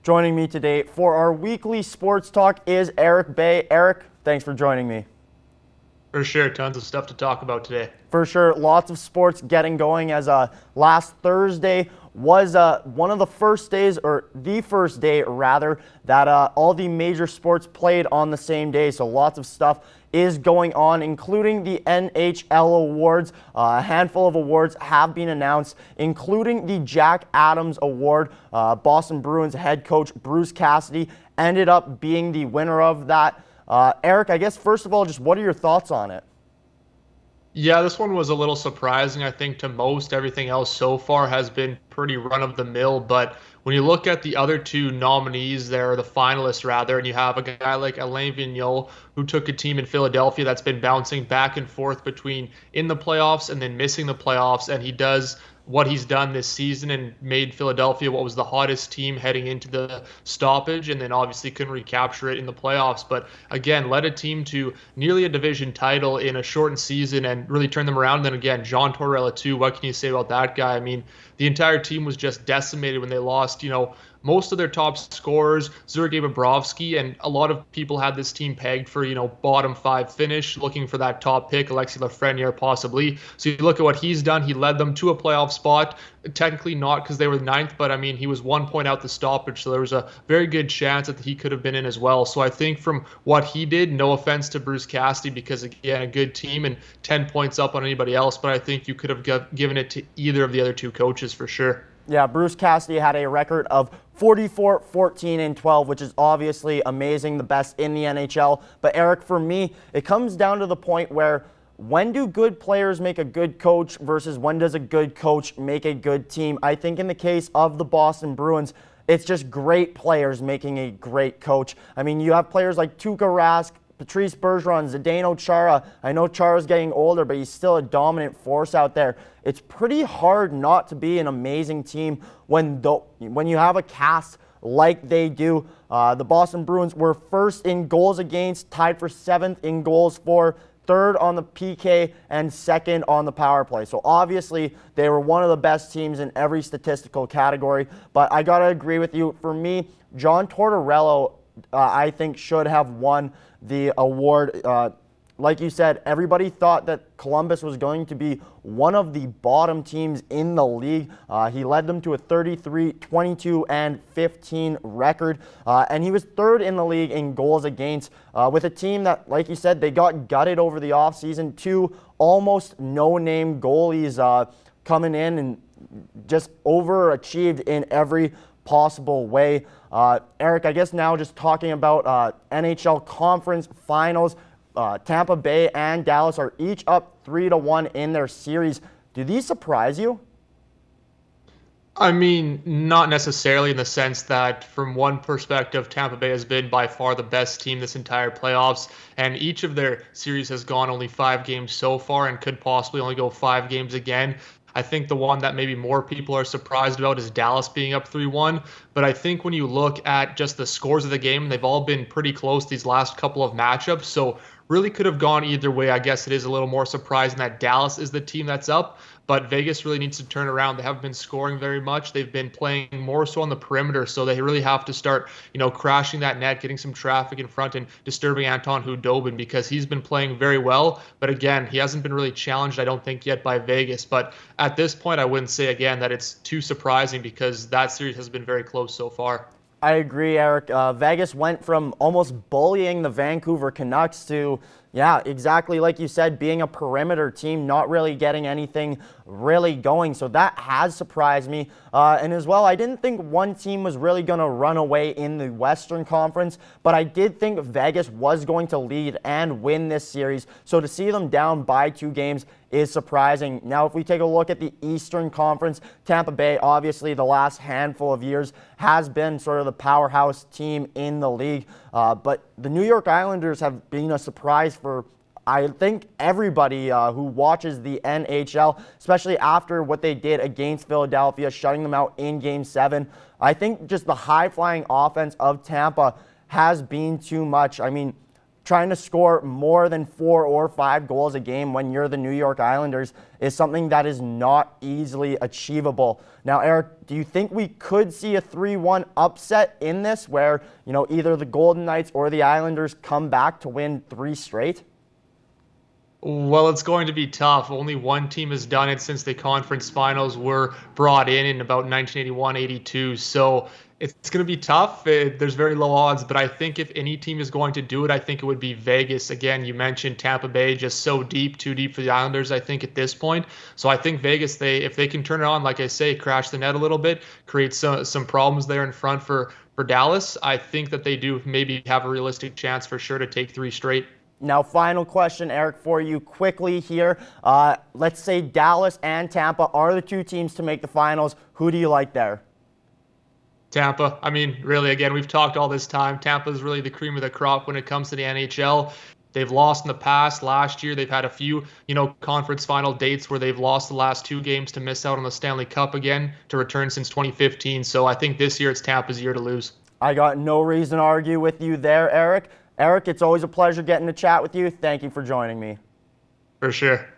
Joining me today for our weekly sports talk is Eric Bay. Eric, thanks for joining me. For sure, tons of stuff to talk about today. For sure, lots of sports getting going as last Thursday was one of the first days, or the first day rather, that all the major sports played on the same day. So lots of stuff is going on, including the Nhl Awards. A handful of awards have been announced, including the Jack Adams Award. Boston Bruins head coach Bruce Cassidy ended up being the winner of that. Eric, I guess first of all, just what are your thoughts on it? Yeah, this one was a little surprising, I think, to most. Everything else so far has been pretty run-of-the-mill, but when you look at the other two nominees there, the finalists rather, and you have a guy like Alain Vigneault, who took a team in Philadelphia that's been bouncing back and forth between in the playoffs and then missing the playoffs, and he does what he's done this season and made Philadelphia what was the hottest team heading into the stoppage, and then obviously couldn't recapture it in the playoffs. But again, led a team to nearly a division title in a shortened season and really turned them around. And then again, John Tortorella too. What can you say about that guy? I mean, the entire team was just decimated when they lost, most of their top scorers, Sergei Bobrovsky, and a lot of people had this team pegged for, bottom five finish, looking for that top pick, Alexis Lafreniere possibly. So you look at what he's done. He led them to a playoff spot, technically not because they were ninth, but I mean, he was 1 point out the stoppage, so there was a very good chance that he could have been in as well. So I think from what he did, no offense to Bruce Cassidy, because again, a good team and 10 points up on anybody else, but I think you could have given it to either of the other two coaches for sure. Yeah, Bruce Cassidy had a record of 44, 14, and 12, which is obviously amazing, the best in the NHL. But Eric, for me, it comes down to the point where when do good players make a good coach versus when does a good coach make a good team? I think in the case of the Boston Bruins, it's just great players making a great coach. I mean, you have players like Tuukka Rask, Patrice Bergeron, Zdeno Chara. I know Chara's getting older, but he's still a dominant force out there. It's pretty hard not to be an amazing team when you have a cast like they do. The Boston Bruins were first in goals against, tied for seventh in goals for, third on the PK, and second on the power play. So obviously they were one of the best teams in every statistical category. But I got to agree with you. For me, John Tortorella, I think, should have won the award. Like you said, everybody thought that Columbus was going to be one of the bottom teams in the league. He led them to a 33, 22, and 15 record. And he was third in the league in goals against with a team that, like you said, they got gutted over the offseason. Two almost no-name goalies coming in and just overachieved in every possible way. Eric, I guess now just talking about NHL Conference Finals, Tampa Bay and Dallas are each up 3-1 in their series. Do these surprise you? I mean, not necessarily in the sense that from one perspective, Tampa Bay has been by far the best team this entire playoffs, and each of their series has gone only 5 games so far and could possibly only go 5 games again. I think the one that maybe more people are surprised about is Dallas being up 3-1. But I think when you look at just the scores of the game, they've all been pretty close these last couple of matchups. So really could have gone either way. I guess it is a little more surprising that Dallas is the team that's up, but Vegas really needs to turn around. They haven't been scoring very much. They've been playing more so on the perimeter, so they really have to start, crashing that net, getting some traffic in front and disturbing Anton Khudobin, because he's been playing very well. But again, he hasn't been really challenged, I don't think, yet by Vegas. But at this point, I wouldn't say, again, that it's too surprising because that series has been very close so far. I agree, Eric. Vegas went from almost bullying the Vancouver Canucks to, yeah, exactly like you said, being a perimeter team, not really getting anything really going. So that has surprised me. And as well, I didn't think one team was really going to run away in the Western Conference, but I did think Vegas was going to lead and win this series. So to see them down by 2 games is surprising. Now, if we take a look at the Eastern Conference, Tampa Bay, obviously the last handful of years, has been sort of the powerhouse team in the league. But the New York Islanders have been a surprise for, I think, everybody who watches the NHL, especially after what they did against Philadelphia, shutting them out in Game 7. I think just the high-flying offense of Tampa has been too much. I mean, trying to score more than 4 or 5 goals a game when you're the New York Islanders is something that is not easily achievable. Now, Eric, do you think we could see a 3-1 upset in this where, either the Golden Knights or the Islanders come back to win 3 straight? Well, it's going to be tough. Only one team has done it since the conference finals were brought in about 1981-82. So it's going to be tough. There's very low odds, but I think if any team is going to do it, I think it would be Vegas. Again, you mentioned Tampa Bay, just so deep, too deep for the Islanders, I think, at this point. So I think Vegas, if they can turn it on, like I say, crash the net a little bit, create some problems there in front for Dallas, I think that they do maybe have a realistic chance for sure to take 3 straight. Now, final question, Eric, for you quickly here. Let's say Dallas and Tampa are the 2 teams to make the finals. Who do you like there? Tampa. I mean, really, again, we've talked all this time. Tampa is really the cream of the crop when it comes to the NHL. They've lost in the past. Last year, they've had a few, conference final dates where they've lost the last 2 games to miss out on the Stanley Cup again, to return since 2015. So I think this year it's Tampa's year to lose. I got no reason to argue with you there, Eric. Eric, it's always a pleasure getting to chat with you. Thank you for joining me. For sure.